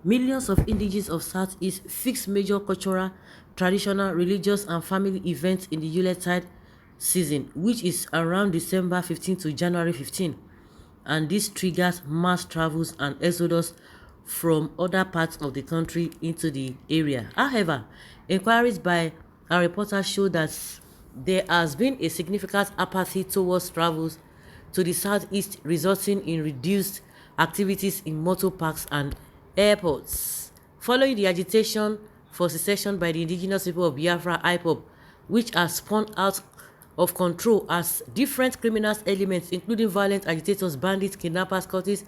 Millions of indigenous of Southeast fix major cultural, traditional, religious, and family events in the Yuletide season, which is around December 15 to January 15, and this triggers mass travels and exodus from other parts of the country into the area. However, inquiries by our reporters show that there has been a significant apathy towards travels to the southeast, resulting in reduced activities in motor parks and airports. Following the agitation for secession by the indigenous people of Biafra IPOB, which has spun out of control as different criminal elements, including violent agitators, bandits, kidnappers, cultists,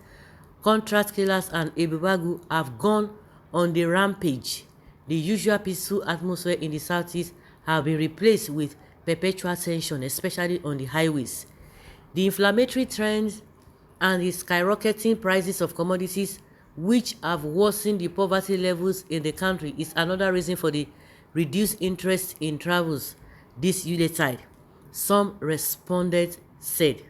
contract killers, and Ebubagu, have gone on the rampage. The usual peaceful atmosphere in the southeast have been replaced with perpetual tension, especially on the highways. The inflammatory trends and the skyrocketing prices of commodities, which have worsened the poverty levels in the country, is another reason for the reduced interest in travels this Yuletide, some respondents said.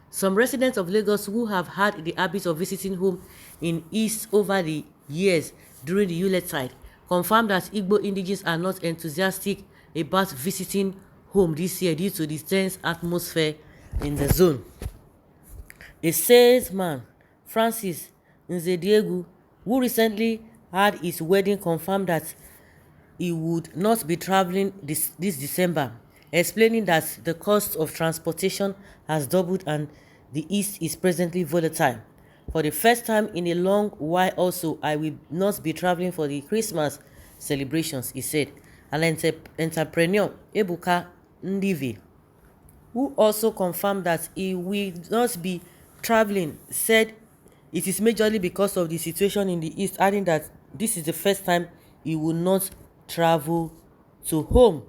Some residents of Lagos who have had the habit of visiting home in East over the years during the Yuletide confirmed that Igbo indigenes are not enthusiastic about visiting home this year due to the tense atmosphere in the zone. A salesman, Francis Nzediegu, who recently had his wedding, confirmed that he would not be traveling this December, explaining that the cost of transportation has doubled and the East is presently volatile. For the first time in a long while also, I will not be traveling for the Christmas celebrations, he said. An entrepreneur, Ebuka Ndivi, who also confirmed that he will not be traveling, said it is majorly because of the situation in the East, adding that this is the first time he will not travel to home.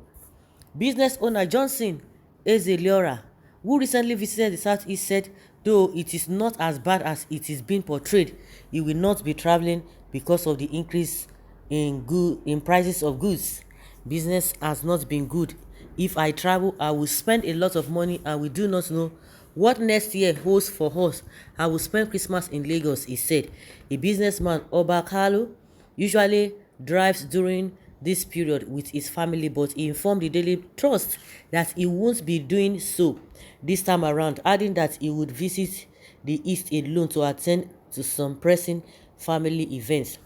Business owner Johnson Ezeliora, who recently visited the Southeast, said though it is not as bad as it is being portrayed, he will not be traveling because of the increase in prices of goods. Business has not been good. If I travel, I will spend a lot of money and we do not know what next year holds for us. I will spend Christmas in Lagos, he said. A businessman, Oba Kalu, usually drives during this period with his family, but he informed the Daily Trust that he won't be doing so this time around, adding that he would visit the East alone to attend to some pressing family events.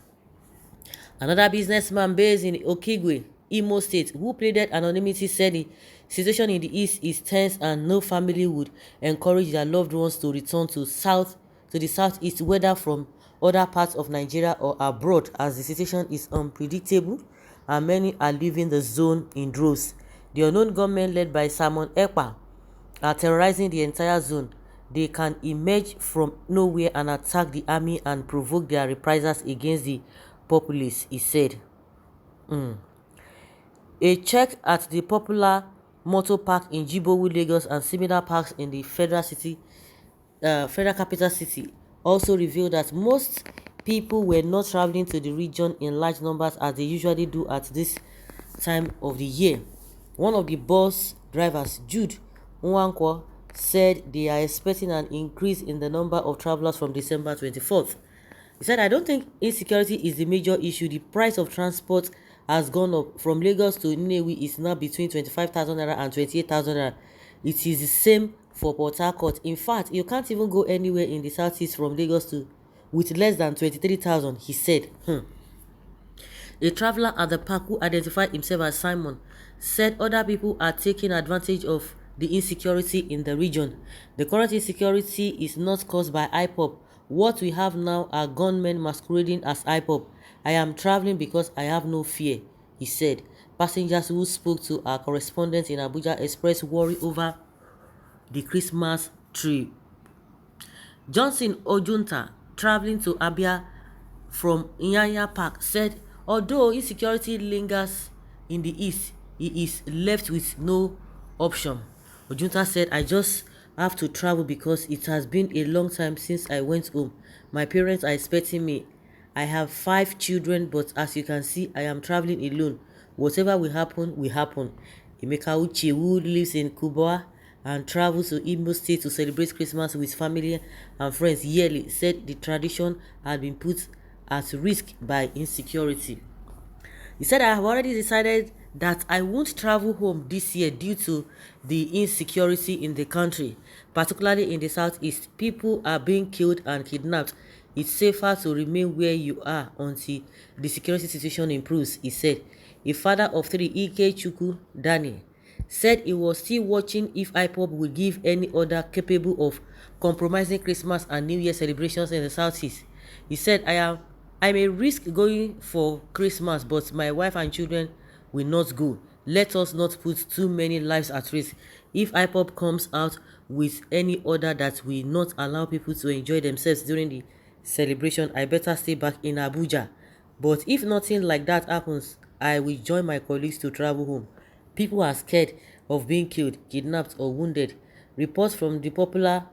Another businessman based in Okigwe, Imo State, who pleaded anonymity, said the situation in the East is tense and no family would encourage their loved ones to return to the Southeast, whether from other parts of Nigeria or abroad, as the situation is unpredictable and many are leaving the zone in droves. The unknown gunmen led by Simeon Ekpa'S are terrorizing the entire zone. They can emerge from nowhere and attack the army and provoke their reprisals against the populace, he said. A check at the popular motor park in Jibowu, Lagos, and similar parks in the federal capital city also revealed that most people were not traveling to the region in large numbers as they usually do at this time of the year. One of the bus drivers, Jude Nwankwo, said they are expecting an increase in the number of travelers from December 24th. He said, I don't think insecurity is the major issue. The price of transport has gone up. From Lagos to Nnewi is now between 25,000 naira and 28,000 naira. It is the same for Port Harcourt. In fact, you can't even go anywhere in the southeast from Lagos to with less than 23,000, he said. A traveler at the park who identified himself as Simon said other people are taking advantage of the insecurity in the region. The current insecurity is not caused by IPOB. What we have now are gunmen masquerading as IPOB. I am traveling because I have no fear, he said. Passengers who spoke to our correspondent in Abuja expressed worry over the Christmas tree. Johnson Ojunta, traveling to Abia from Nyanya Park, said although insecurity lingers in the East, he is left with no option. Ojunta said, I just have to travel because it has been a long time since I went home. My parents are expecting me. I have 5 children, but as you can see, I am traveling alone. Whatever will happen, will happen. Emeka Uche, who lives in Kubwa and travels to Imo State to celebrate Christmas with family and friends yearly, said the tradition had been put at risk by insecurity. He said, I have already decided that I won't travel home this year due to the insecurity in the country, particularly in the southeast. People are being killed and kidnapped. It's safer to remain where you are until the security situation improves, he said. A father of three, Ike Chukwu Daniel, said he was still watching if IPOB would give any order capable of compromising Christmas and New Year celebrations in the Southeast. He said, I may risk going for Christmas, but my wife and children will not go. Let us not put too many lives at risk. If IPOB comes out with any order that will not allow people to enjoy themselves during the celebration, I better stay back in Abuja. But if nothing like that happens, I will join my colleagues to travel home. People are scared of being killed, kidnapped, or wounded. Reports from the popular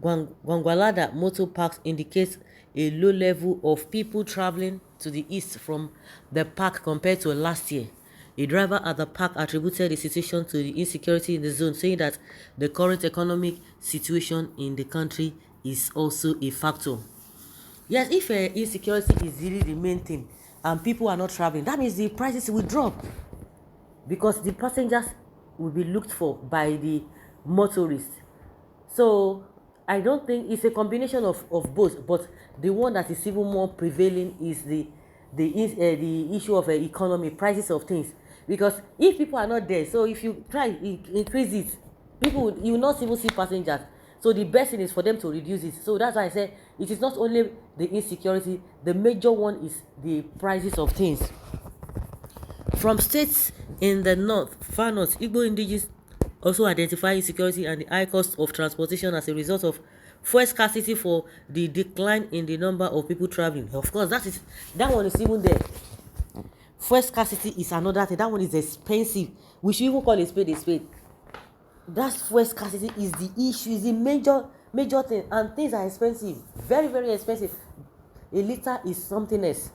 Gwangwalada motor parks indicate a low level of people traveling to the east from the park compared to last year. A driver at the park attributed the situation to the insecurity in the zone, saying that the current economic situation in the country is also a factor. Yes, if insecurity is really the main thing and people are not traveling, that means the prices will drop because the passengers will be looked for by the motorists. So I don't think it's a combination of both, but the one that is even more prevailing is the issue of economy, prices of things. Because if people are not there, so if you try increase it, you will not even see passengers. So the best thing is for them to reduce it. So that's why I say it is not only the insecurity, the major one is the prices of things. From states in the north, far north, Igbo indigenous also identify insecurity and the high cost of transportation as a result of fuel scarcity for the decline in the number of people traveling. Of course, that one is even there. Fuel scarcity is another thing. That one is expensive. We should even call a spade a spade. That fuel scarcity is the issue, is the major thing, and things are expensive, very very expensive. A liter is something else.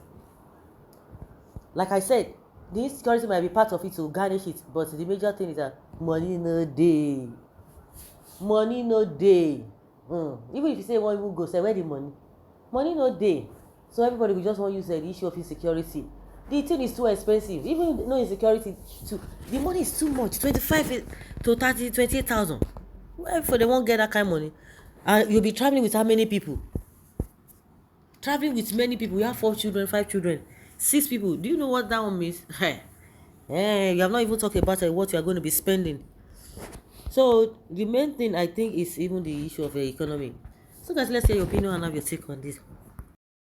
Like I said, the insecurity might be part of it to garnish it, but the major thing is that money no dey. Money no dey. Even if you say one people go say where the money no dey. So everybody will just want to use the issue of insecurity. The thing is too expensive. Even no insecurity too, the money is too much. 25 to 30, 28,000. Where for they won't get that kind of money? And you'll be traveling with how many people? Traveling with many people. You have 4 children, 5 children, 6 people. Do you know what that one means? You have not even talked about what you are going to be spending. So the main thing I think is even the issue of the economy. So guys, let's hear your opinion and have your take on this.